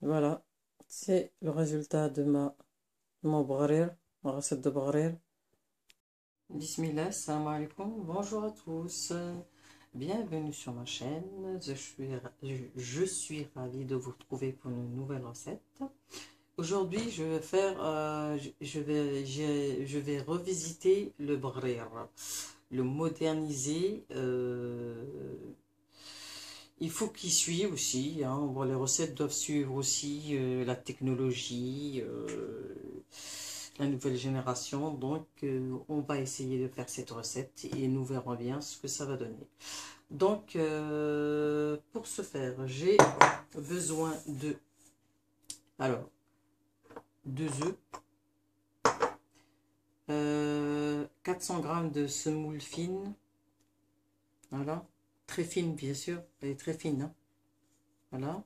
Voilà, c'est le résultat de mon bghrir, ma recette de bghrir. Bismillah, salam alaikum, bonjour à tous, bienvenue sur ma chaîne, je suis ravie de vous retrouver pour une nouvelle recette. Aujourd'hui, je vais faire, je vais revisiter le bghrir, le moderniser. Il faut qu'il suive aussi, hein. Bon, les recettes doivent suivre aussi la technologie, la nouvelle génération. Donc, on va essayer de faire cette recette et nous verrons bien ce que ça va donner. Donc, pour ce faire, j'ai besoin de, alors, 2 œufs, 400 g de semoule fine, voilà, très fine bien sûr, elle est très fine, hein. Voilà.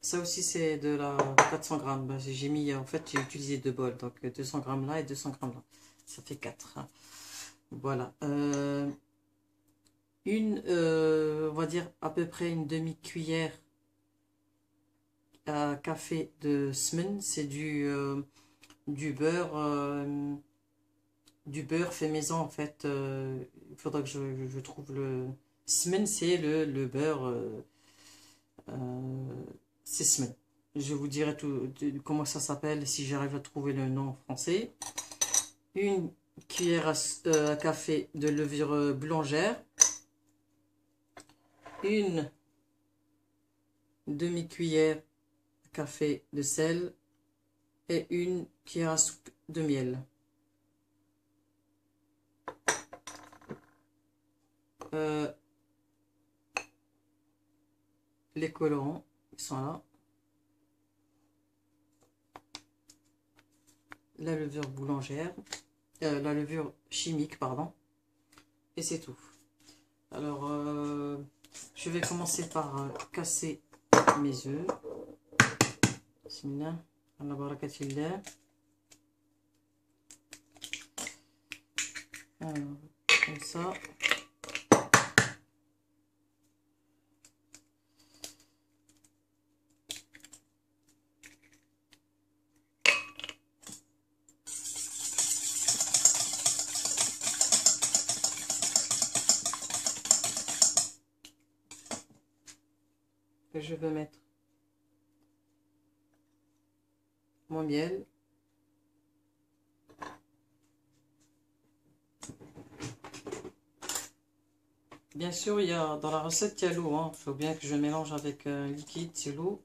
Ça aussi c'est de la 400 grammes. Ben, j'ai mis, en fait j'ai utilisé 2 bols, donc 200 grammes là et 200 grammes là. Ça fait 4. Voilà. On va dire à peu près une demi-cuillère à café de semen. C'est du beurre fait maison en fait. Il faudra que je trouve le... Semen c'est le beurre... c'est semen. Je vous dirai tout comment ça s'appelle si j'arrive à trouver le nom en français. Une cuillère à café de levure boulangère. Une demi-cuillère à café de sel. Et une cuillère à soupe de miel. Les colorants, ils sont là. La levure boulangère. La levure chimique, pardon. Et c'est tout. Alors, je vais commencer par casser mes œufs. Bismillah. Allah barakatillah. Alors, comme ça. Et je vais mettre mon miel. Bien sûr, il y a, dans la recette, il y a l'eau, hein. Il faut bien que je mélange avec un liquide, c'est l'eau.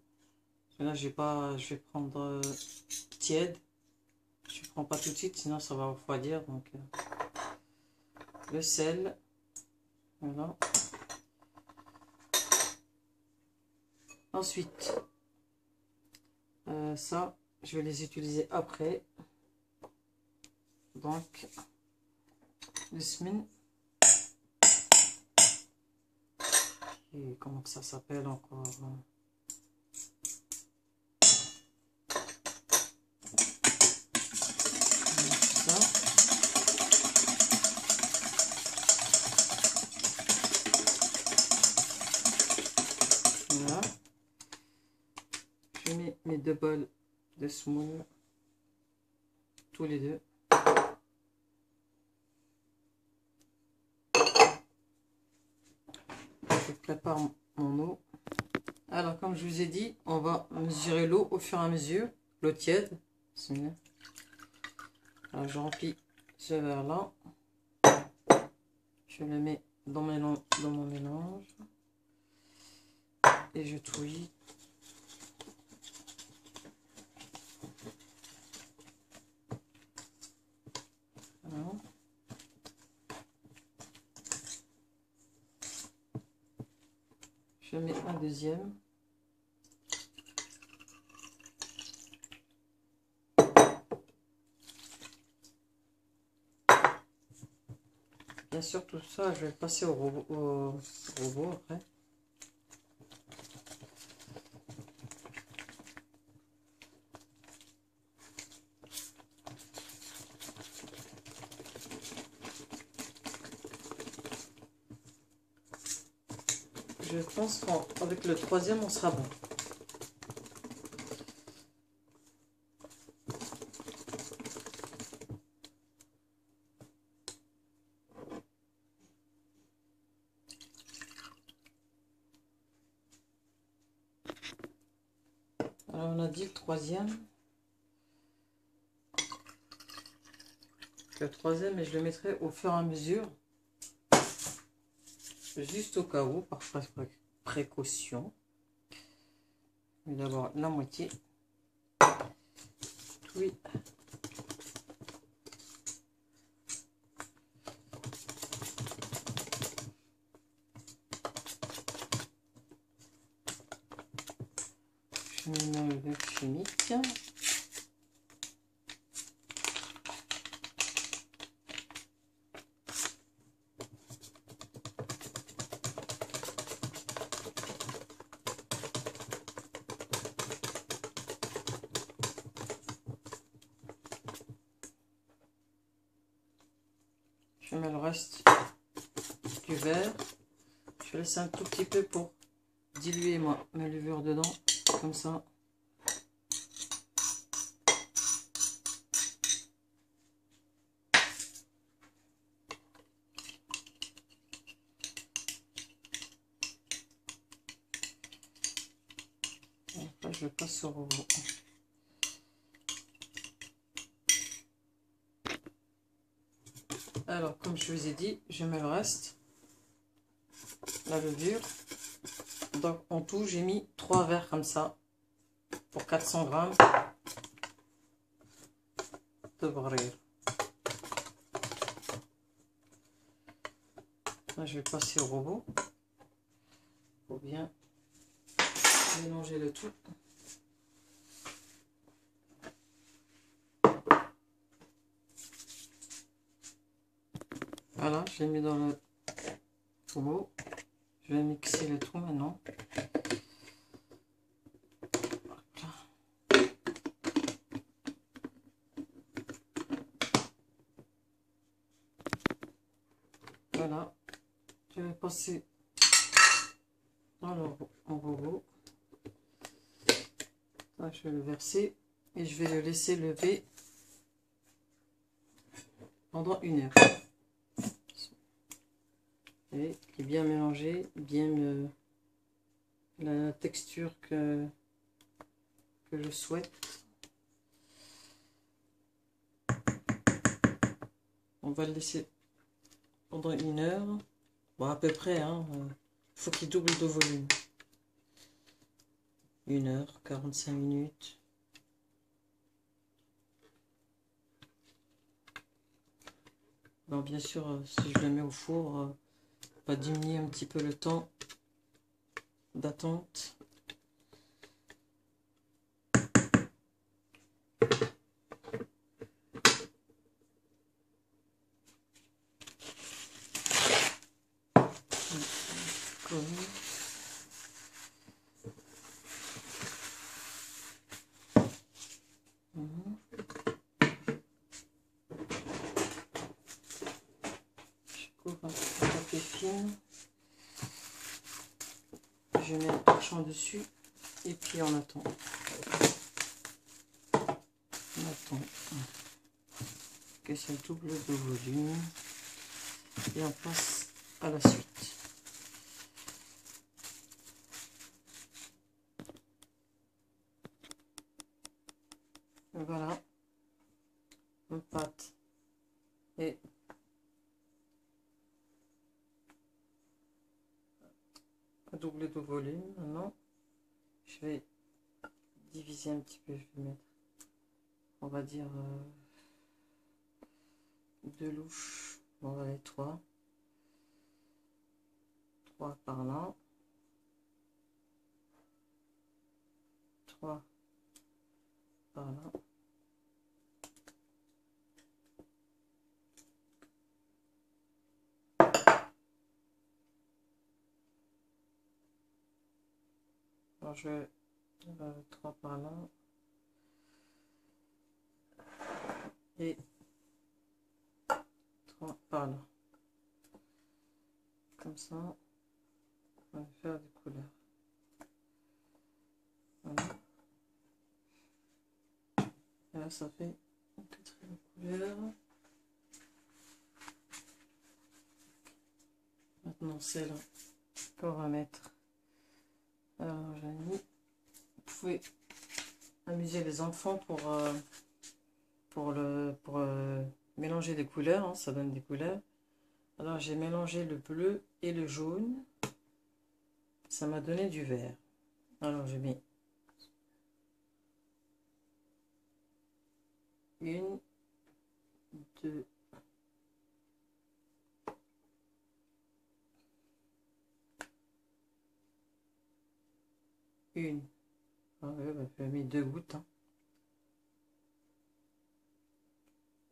Là, je vais prendre tiède. Je ne prends pas tout de suite, sinon ça va refroidir. Donc, le sel. Voilà. Ensuite, ça, je vais les utiliser après. Donc, le semen. Et comment que ça s'appelle encore? Voilà. Je mets mes 2 bols de semoule, tous les deux. Je prépare mon eau. Alors, comme je vous ai dit, on va mesurer l'eau au fur et à mesure, l'eau tiède. Alors, je remplis ce verre-là. Je le mets dans mon mélange. Et je touille. Voilà. Je mets un deuxième. Bien sûr, tout ça, je vais le passer au robot après. Je pense qu'avec le troisième, on sera bon. On a dit le troisième. Le troisième, et je le mettrai au fur et à mesure. Juste au cas où, par précaution. Mais d'abord la moitié. Oui. Je mets une levure chimique. Je mets le reste du verre. Je laisse un tout petit peu pour diluer ma levure dedans, comme ça. Et après, je passe au robot. Alors, comme je vous ai dit, je mets le reste, la levure. Donc, en tout, j'ai mis 3 verres comme ça, pour 400 grammes de brûlure. Là, je vais passer au robot pour bien mélanger le tout. Voilà, je l'ai mis dans le robot. Je vais mixer le tout maintenant. Voilà, je vais passer dans le robot. Là, je vais le verser et je vais le laisser lever pendant 1 heure. Et il est bien mélangé, bien la texture que je souhaite. On va le laisser pendant 1 heure. Bon, à peu près, hein. Faut qu'il double de volume. 1 heure, 45 minutes. Alors bien sûr, si je le mets au four, va diminuer un petit peu le temps d'attente. Je couvre un papier film. Je mets le torchon dessus et puis on attend. On attend que ça double de volume et on passe à la suite. Voilà, ma pâte est à double de volume. Maintenant, je vais diviser un petit peu. Je vais mettre, on va dire, 2 louches. On va aller 3 par là, 3 par là. Alors je vais 3 par là et 3 par là. Comme ça, on va faire des couleurs. Voilà. Et là, ça fait une 4e couleur. Maintenant, c'est là qu'on va mettre. Alors, j'ai mis. Vous pouvez amuser les enfants pour mélanger des couleurs, hein, ça donne des couleurs. Alors j'ai mélangé le bleu et le jaune, ça m'a donné du vert. Alors je mets une, deux, une. Ah ouais, bah, je mets 2 gouttes, hein.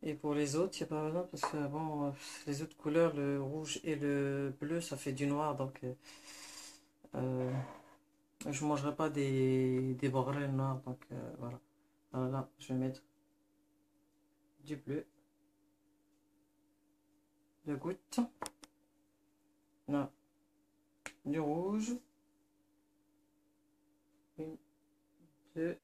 Et pour les autres, il n'y a pas besoin parce que bon, les autres couleurs, le rouge et le bleu, ça fait du noir, donc euh, je ne mangerai pas des borrels noirs, donc voilà. Alors là, je vais mettre du bleu, 2 gouttes, là, du rouge, une, deux.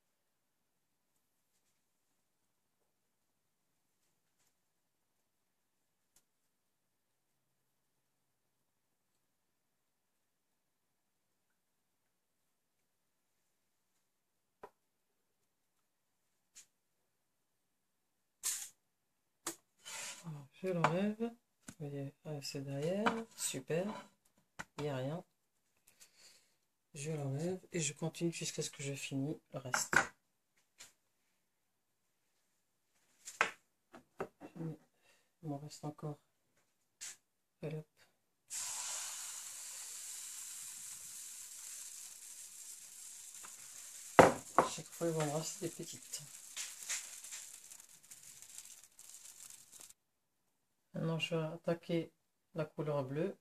Alors, je l'enlève. Vous voyez, c'est derrière, super, il n'y a rien. Je l'enlève et je continue jusqu'à ce que je finis le reste. Il m'en reste encore. Allez, hop. Chaque fois, il va me rester des petites. Maintenant, je vais attaquer la couleur bleue.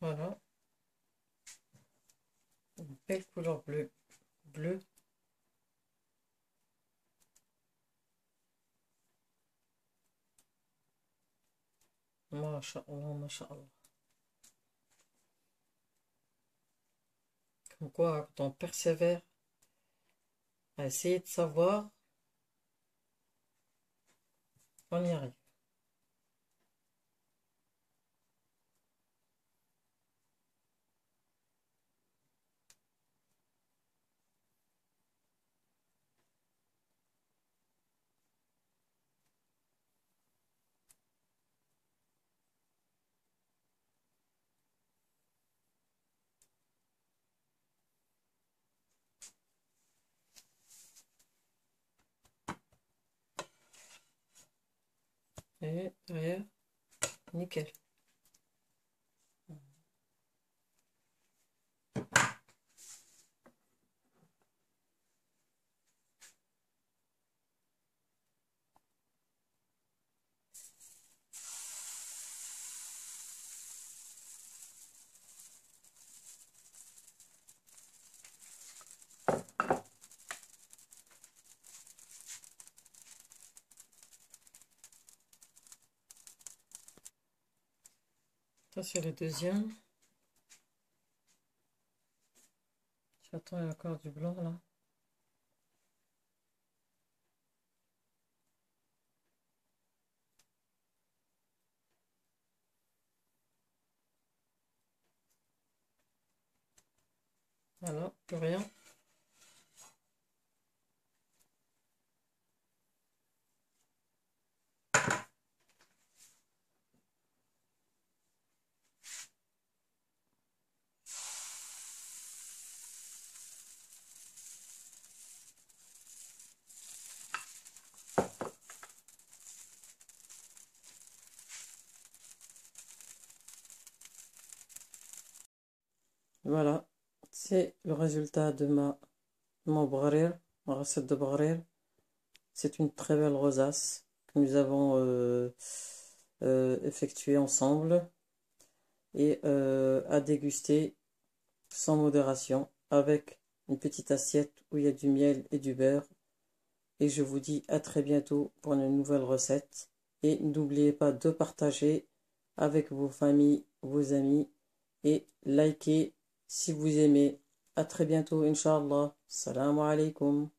Voilà. Une belle couleur bleue. Bleu. Masha'Allah, Masha'Allah. Comme quoi, quand on persévère à essayer de savoir, on y arrive. Et derrière, nickel. Ça, c'est le deuxième. J'attends, il y a encore du blanc là. Voilà, plus rien. Voilà, c'est le résultat de mon brar, ma recette de brar. C'est une très belle rosace que nous avons effectuée ensemble et à déguster sans modération avec une petite assiette où il y a du miel et du beurre. Et je vous dis à très bientôt pour une nouvelle recette. Et n'oubliez pas de partager avec vos familles, vos amis et likez si vous aimez. À très bientôt, Inch'Allah. Salam alaikum.